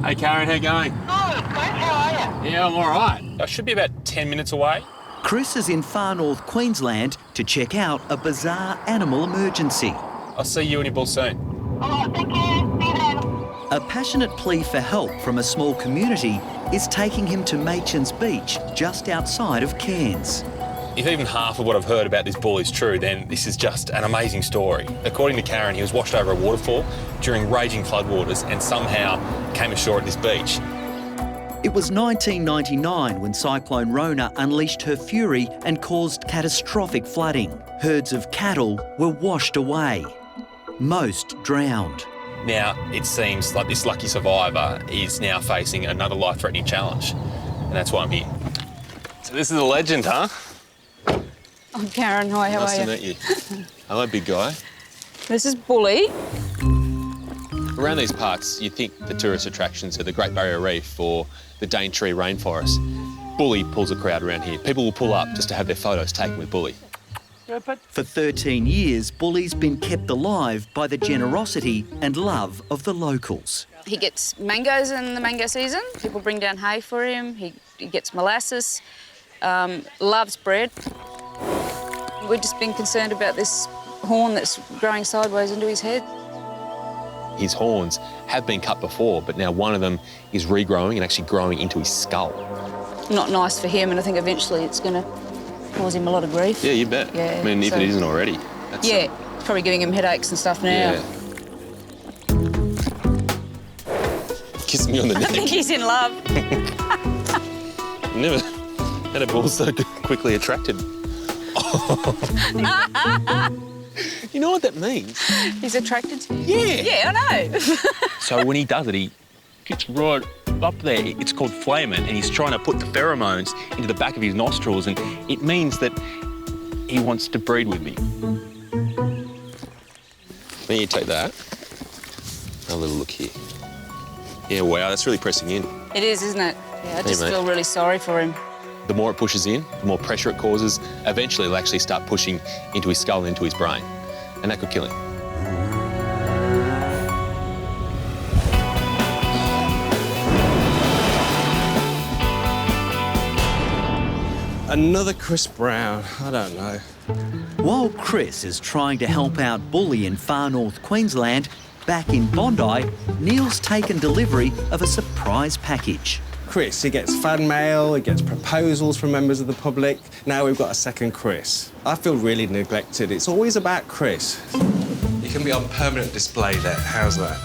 Hey Karen, how you going? Oh, good. How are you? Yeah, I'm all right. I should be about 10 minutes away. Chris is in far North Queensland to check out a bizarre animal emergency. I'll see you and your bull soon. Oh, thank you. See you then. A passionate plea for help from a small community is taking him to Machin's Beach, just outside of Cairns. If even half of what I've heard about this bull is true, then this is just an amazing story. According to Karen, he was washed over a waterfall during raging floodwaters and somehow came ashore at this beach. It was 1999 when Cyclone Rona unleashed her fury and caused catastrophic flooding. Herds of cattle were washed away. Most drowned. Now, it seems like this lucky survivor is now facing another life-threatening challenge, and that's why I'm here. So this is a legend, huh? I'm Karen. Hi, how are you? Nice to meet you. Hello, big guy. This is Bully. Around these parts, you think the tourist attractions are the Great Barrier Reef or the Daintree rainforest. Bully pulls a crowd around here. People will pull up just to have their photos taken with Bully. For 13 years, Bully's been kept alive by the generosity and love of the locals. He gets mangoes in the mango season. People bring down hay for him. He gets molasses, loves bread. We've just been concerned about this horn that's growing sideways into his head. His horns have been cut before, but now one of them is regrowing and actually growing into his skull. Not nice for him, and I think eventually it's going to cause him a lot of grief. Yeah, you bet. Yeah, I mean, if it isn't already. That's yeah, it's probably giving him headaches and stuff now. Yeah. Kiss me on the I neck. think he's in love. Never had a bull so quickly attracted. You know what that means? He's attracted to you? Yeah. Yeah, I know. So when he does it, he gets right up there. It's called flaming, and he's trying to put the pheromones into the back of his nostrils, and it means that he wants to breed with me. Then you take that. Have a little look here. Yeah, wow, that's really pressing in. It is, isn't it? Yeah, I just mate. feel really sorry for him. The more it pushes in, the more pressure it causes. Eventually, it'll actually start pushing into his skull and into his brain, and that could kill him. Another Chris Brown, I don't know. While Chris is trying to help out Bully in far North Queensland, back in Bondi, Neil's taken delivery of a surprise package. Chris, he gets fan mail, he gets proposals from members of the public. Now we've got a second Chris. I feel really neglected. It's always about Chris. You can be on permanent display there. How's that?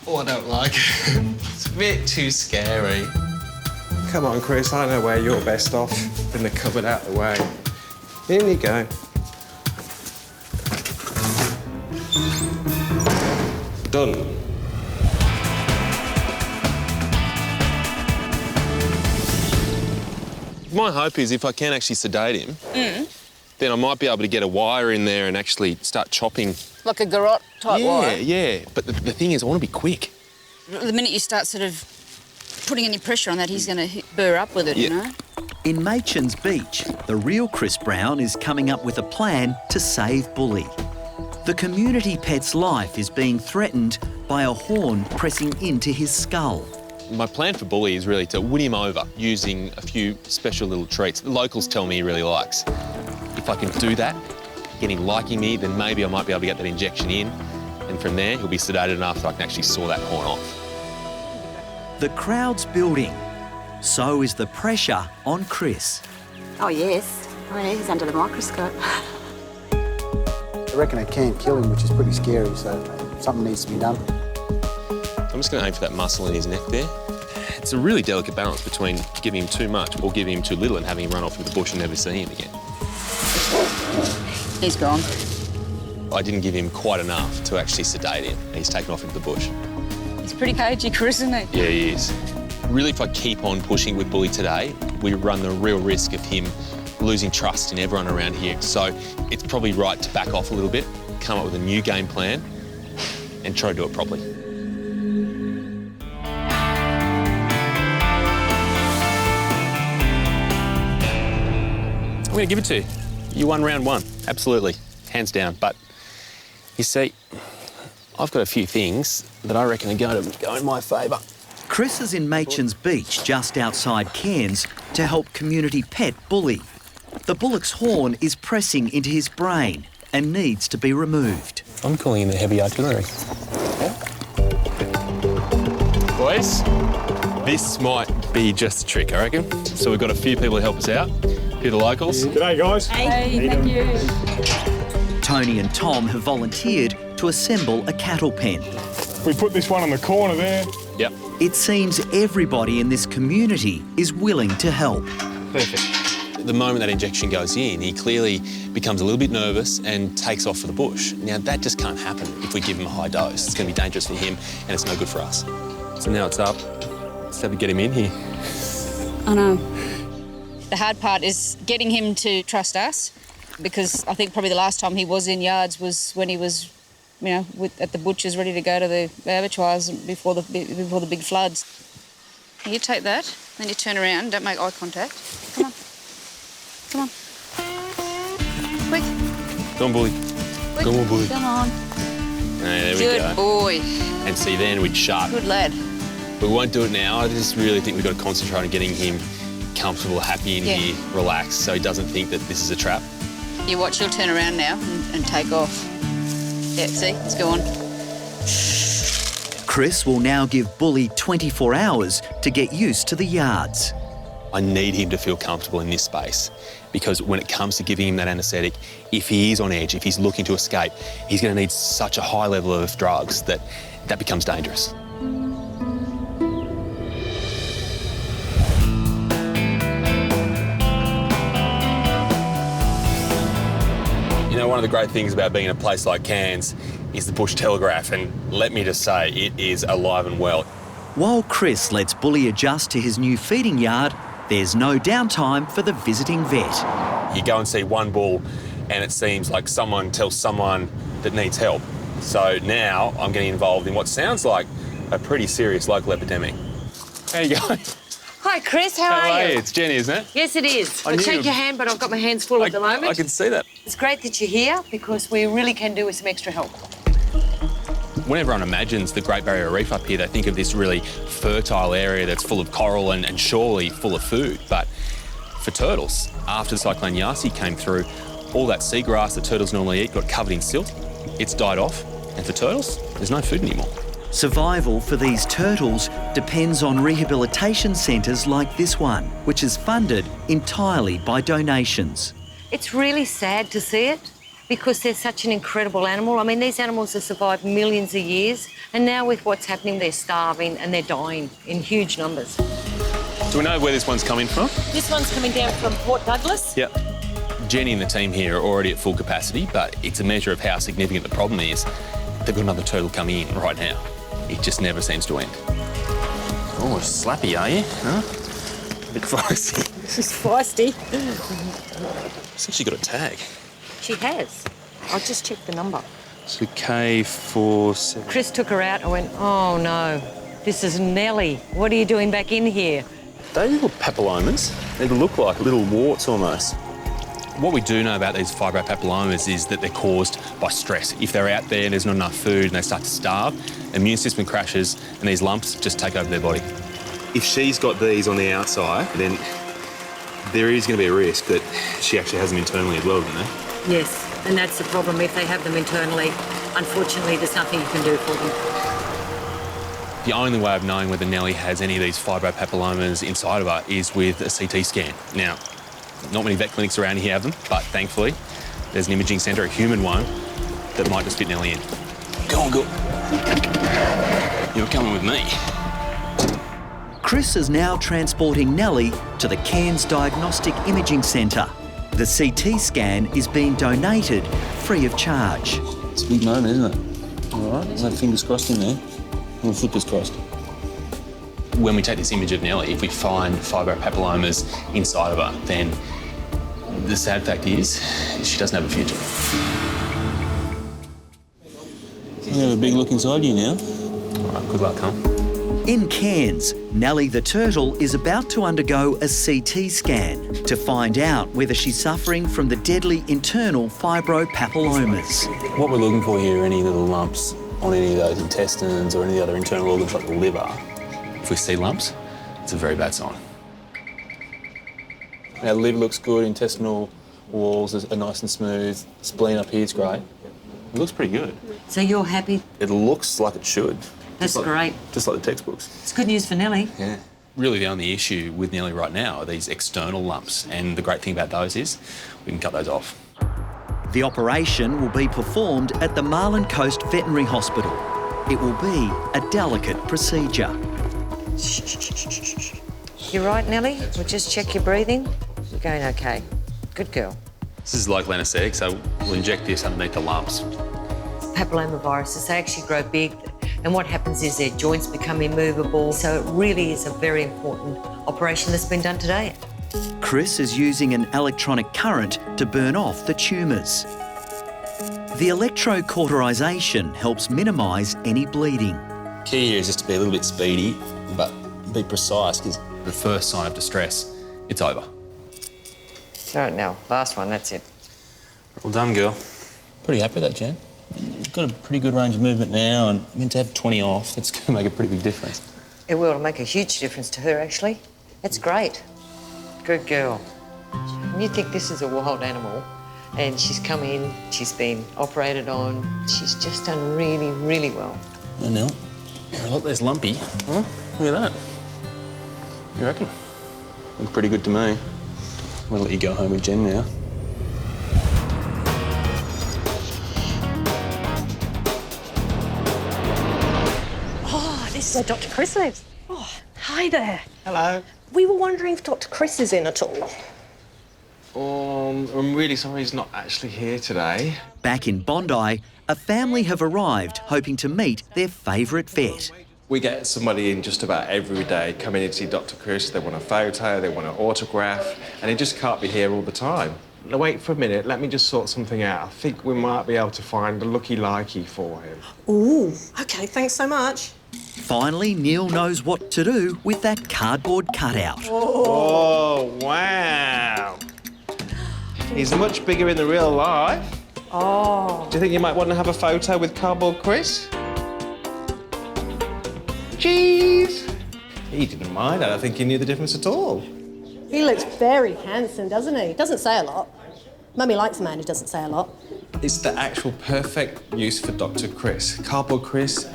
Oh, I don't like it. It's a bit too scary. Come on, Chris, I know where you're best off. In the cupboard out the way. Here you go. Done. My hope is if I can actually sedate him, then I might be able to get a wire in there and actually start chopping. Like a garrote type wire. Yeah. But the thing is, I want to be quick. The minute you start sort of putting any pressure on that, he's going to burr up with it, you know? In Machin's Beach, the real Chris Brown is coming up with a plan to save Bully. The community pet's life is being threatened by a horn pressing into his skull. My plan for Bully is really to win him over using a few special little treats the locals tell me he really likes. If I can do that, get him liking me, then maybe I might be able to get that injection in, and from there he'll be sedated enough so I can actually saw that horn off. The crowd's building. So is the pressure on Chris. Oh, yes. Oh, yeah, he's under the microscope. I reckon it can kill him, which is pretty scary, so something needs to be done. I'm just going to aim for that muscle in his neck there. It's a really delicate balance between giving him too much or giving him too little and having him run off into the bush and never see him again. He's gone. I didn't give him quite enough to actually sedate him. He's taken off into the bush. He's pretty cagey, Chris, isn't he? Yeah, he is. Really, if I keep on pushing with Bully today, we run the real risk of him losing trust in everyone around here. So it's probably right to back off a little bit, come up with a new game plan and try to do it properly. I'm going to give it to you. You won round one, absolutely, hands down. But You see, I've got a few things that I reckon are going to go in my favour. Chris is in Machen's Beach, just outside Cairns, to help community pet Bully. The bullock's horn is pressing into his brain and needs to be removed. I'm calling in the heavy artillery. Boys, this might be just a trick, I reckon. So we've got a few people to help us out. A few of the locals. G'day, guys. Hey, thank you. Tony and Tom have volunteered to assemble a cattle pen. We put this one on the corner there. Yep. It seems everybody in this community is willing to help. Perfect. The moment that injection goes in, he clearly becomes a little bit nervous and takes off for the bush. Now, that just can't happen if we give him a high dose. It's going to be dangerous for him and it's no good for us. So now it's up. Let's have to get him in here. I know. The hard part is getting him to trust us, because I think probably the last time he was in yards was when he was, you know, at the butchers ready to go to the abattoirs before the big floods. You take that, then you turn around, don't make eye contact. Come on. Come on. Quick. Come on, Bully. Quick. Come on, Bully. Come on. There we Good go. boy. And see, then we'd shut. Good lad. We won't do it now. I just really think we've got to concentrate on getting him comfortable, happy in here, relaxed, so he doesn't think that this is a trap. You watch, he'll turn around now and take off. Yeah, see, it's going. Chris will now give Bully 24 hours to get used to the yards. I need him to feel comfortable in this space, because when it comes to giving him that anaesthetic, if he is on edge, if he's looking to escape, he's going to need such a high level of drugs that becomes dangerous. You know, one of the great things about being in a place like Cairns is the Bush Telegraph, and let me just say, it is alive and well. While Chris lets Bully adjust to his new feeding yard, there's no downtime for the visiting vet. You go and see one bull and it seems like someone tells someone that needs help. So now I'm getting involved in what sounds like a pretty serious local epidemic. How you going? Hi, Chris. How are you? It's Jenny, isn't it? Yes, it is. I I'll knew shake you- your hand, but I've got my hands full at the moment. I can see that. It's great that you're here because we really can do with some extra help. When everyone imagines the Great Barrier Reef up here, they think of this really fertile area that's full of coral and surely full of food. But for turtles, after the cyclone Yasi came through, all that seagrass that turtles normally eat got covered in silt. It's died off. And for turtles, there's no food anymore. Survival for these turtles depends on rehabilitation centres like this one, which is funded entirely by donations. It's really sad to see it because they're such an incredible animal. I mean, these animals have survived millions of years, and now with what's happening, they're starving and they're dying in huge numbers. Do we know where this one's coming from? This one's coming down from Port Douglas. Yep. Jenny and the team here are already at full capacity, but it's a measure of how significant the problem is. They've got another turtle coming in right now. It just never seems to end. Oh, slappy, are you? Huh? A bit feisty. She's feisty. She's actually got a tag. She has. I'll just check the number. So K47. Chris took her out. I went, oh no, this is Nelly. What are you doing back in here? They little papillomas. They look like little warts almost. What we do know about these fibropapillomas is that they're caused by stress. If they're out there and there's not enough food and they start to starve, the immune system crashes and these lumps just take over their body. If she's got these on the outside, then there is going to be a risk that she actually has them internally as well, isn't there? Yes, and that's the problem. If they have them internally, unfortunately, there's nothing you can do for them. The only way of knowing whether Nelly has any of these fibropapillomas inside of her is with a CT scan. Now, not many vet clinics around here have them, but thankfully, there's an imaging centre, a human one, that might just fit Nelly in. Go on, go. You're coming with me. Chris is now transporting Nelly to the Cairns Diagnostic Imaging Centre. The CT scan is being donated free of charge. It's a big moment, isn't it? All right, no fingers crossed in there. And flippers crossed. When we take this image of Nelly, if we find fibropapillomas inside of her, then the sad fact is she doesn't have a future. You have a big look inside you now. All right, good luck, huh? In Cairns, Nelly the turtle is about to undergo a CT scan to find out whether she's suffering from the deadly internal fibropapillomas. What we're looking for here are any little lumps on any of those intestines or any other internal organs like the liver. If we see lumps, it's a very bad sign. Our liver looks good, intestinal walls are nice and smooth, spleen up here is great. It looks pretty good. So you're happy? It looks like it should. That's great. Just like the textbooks. It's good news for Nelly. Yeah. Really the only issue with Nelly right now are these external lumps, and the great thing about those is we can cut those off. The operation will be performed at the Marlin Coast Veterinary Hospital. It will be a delicate procedure. You're right, Nelly? We'll just check your breathing. You're going okay. Good girl. This is local anaesthetic, so we'll inject this underneath the lumps. Papillomaviruses, they actually grow big, and what happens is their joints become immovable, so it really is a very important operation that's been done today. Chris is using an electronic current to burn off the tumours. The electrocauterisation helps minimise any bleeding. Key here is just to be a little bit speedy, but be precise, because The first sign of distress, it's over. All right, now, last one, that's it. well done, girl. Pretty happy with that, Jen. You've got a pretty good range of movement now, and meant to have 20 off. That's going to make a pretty big difference. It will make a huge difference to her, actually. That's great. Good girl. When you think this is a wild animal, and she's come in, she's been operated on, she's just done really, really well. Oh, Nell, you're a lot less lumpy. Huh? Look at that. You reckon? Look pretty good to me. I'm going to let you go home with Jen now. Oh, this is where Dr. Chris lives. Oh, hi there. Hello. We were wondering if Dr. Chris is in at all. I'm really sorry he's not actually here today. Back in Bondi, a family have arrived hoping to meet their favourite vet. We get somebody in just about every day coming in to see Dr. Chris. They want a photo, they want an autograph, and he just can't be here all the time. Now, wait for a minute, let me just sort something out. I think we might be able to find a looky-likey for him. Ooh, OK, thanks so much. Finally, Neil knows what to do with that cardboard cutout. Oh, wow. He's much bigger in the real life. Oh. Do you think you might want to have a photo with Cardboard Chris? Cheese! He didn't mind. I don't think he knew the difference at all. He looks very handsome, doesn't he? Doesn't say a lot. Mummy likes a man who doesn't say a lot. It's the actual perfect use for Dr. Chris. Cardboard Chris.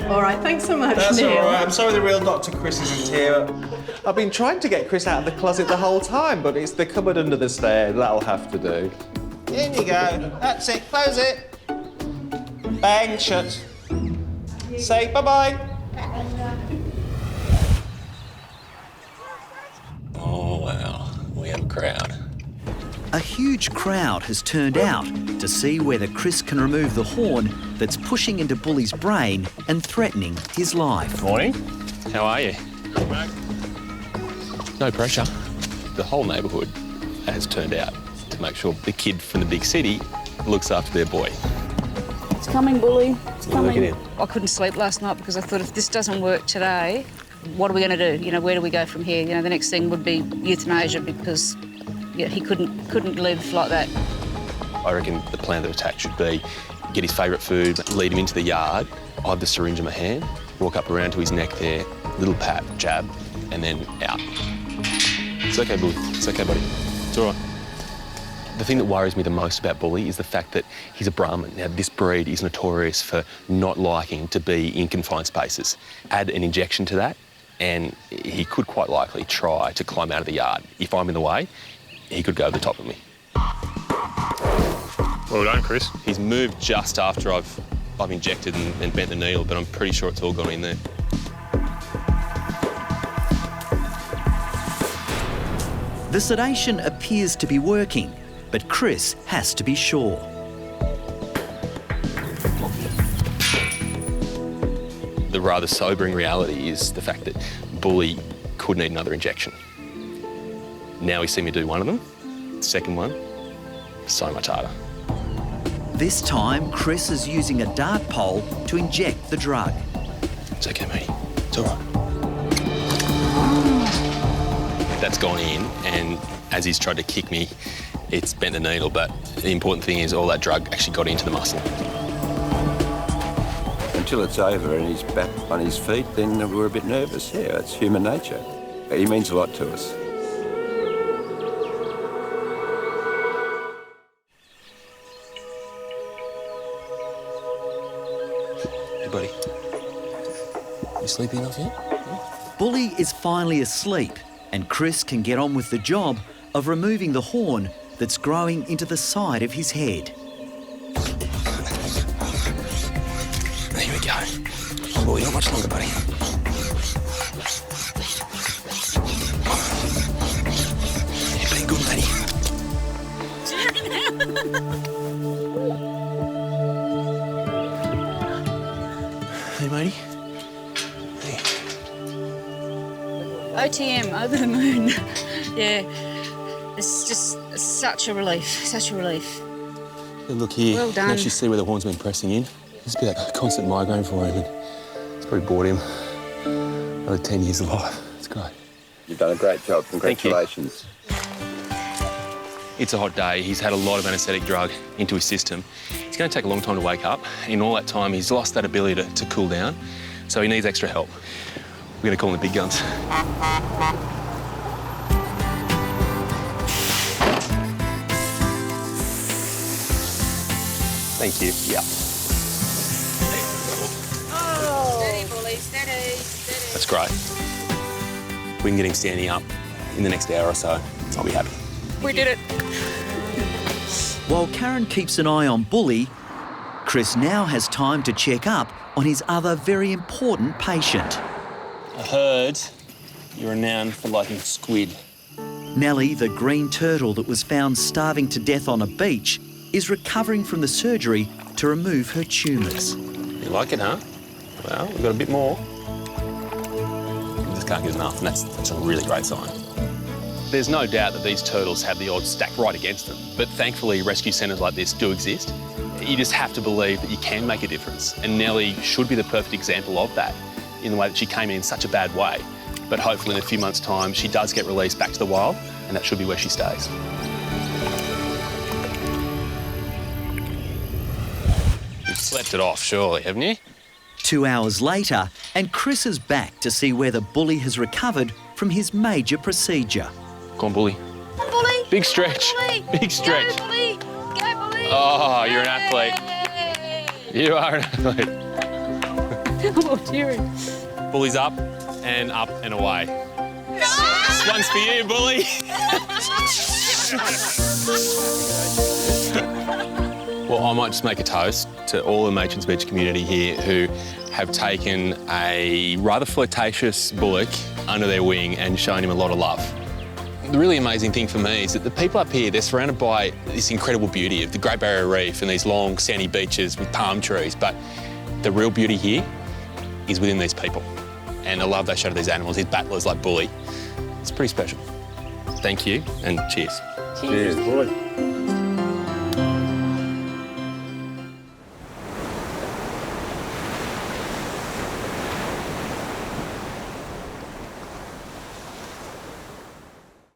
All right, thanks so much, That's Neil. all right. I'm sorry the real Dr. Chris isn't here. I've been trying to get Chris out of the closet the whole time, but it's the cupboard under the stairs. That'll have to do. In you go. That's it. Close it. Bang, shut. Say bye-bye. Oh, wow. We have a crowd. A huge crowd has turned out to see whether Chris can remove the horn that's pushing into Bully's brain and threatening his life. Morning. How are you? No pressure. The whole neighbourhood has turned out to make sure the kid from the big city looks after their boy. It's coming, Bully. It's coming. Look at him. I couldn't sleep last night because I thought if this doesn't work today, what are we going to do? You know, where do we go from here? You know, the next thing would be euthanasia because he couldn't live like that. I reckon the plan of attack should be get his favourite food, lead him into the yard, I have the syringe in my hand, walk up around to his neck there, little pat, jab, and then out. It's okay, Bully. It's okay, buddy. It's all right. The thing that worries me the most about Bully is the fact that he's a Brahmin. Now, this breed is notorious for not liking to be in confined spaces. Add an injection to that, and he could quite likely try to climb out of the yard. If I'm in the way, he could go over the top of me. Well done, Chris. He's moved just after I've injected and bent the needle, but I'm pretty sure it's all gone in there. The sedation appears to be working, but Chris has to be sure. The rather sobering reality is the fact that Bully could need another injection. Now he's seen me do one of them, the second one, so much harder. This time, Chris is using a dart pole to inject the drug. It's okay, mate. It's all right. That's gone in, and as he's tried to kick me, it's bent the needle, but the important thing is all that drug actually got into the muscle. Until it's over and he's back on his feet, then we're a bit nervous. Yeah, it's human nature. He means a lot to us. Hey, buddy. You sleepy enough yet? Bully is finally asleep, and Chris can get on with the job of removing the horn that's growing into the side of his head. There we go. Oh, you're not much longer, buddy. You've been good, matey. Hey, matey. Hey. OTM, over the moon. Yeah, it's just such a relief, such a relief. Hey, look here. Well You can done. actually see where the horn's been pressing in. It's been a constant migraine for him, and it's probably bought him another 10 years of life. It's great. You've done a great job. Thank you. Congratulations. It's a hot day. He's had a lot of anaesthetic drug into his system. It's going to take a long time to wake up. In all that time, he's lost that ability to cool down, so he needs extra help. We're going to call in the big guns. Thank you. Yeah. Steady, Bully, steady, steady. That's great. We can get him standing up in the next hour or so. I'll be happy. We did it. While Karen keeps an eye on Bully, Chris now has time to check up on his other very important patient. I heard you're renowned for liking squid. Nelly, the green turtle that was found starving to death on a beach, is recovering from the surgery to remove her tumours. You like it, huh? Well, we've got a bit more. We just can't get enough, and that's a really great sign. There's no doubt that these turtles have the odds stacked right against them, but thankfully rescue centres like this do exist. You just have to believe that you can make a difference, and Nelly should be the perfect example of that in the way that she came in such a bad way. But hopefully in a few months' time, she does get released back to the wild, and that should be where she stays. You've slept it off, surely, haven't you? 2 hours later, and Chris is back to see whether Bully has recovered from his major procedure. Go on, Bully. Come on, Bully. Big stretch. Bully. Big stretch. Go, Bully. Go, Bully. Oh, you're an athlete. You are an athlete. I'm all tearing. Bully's up and away. This one's for you, Bully. Well, I might just make a toast to all the Matrons Beach community here who have taken a rather flirtatious bullock under their wing and shown him a lot of love. The really amazing thing for me is that the people up here, they're surrounded by this incredible beauty of the Great Barrier Reef and these long sandy beaches with palm trees, but the real beauty here is within these people. And the love they show to these animals, these battlers like Bully, it's pretty special. Thank you, and cheers. Cheers, boy.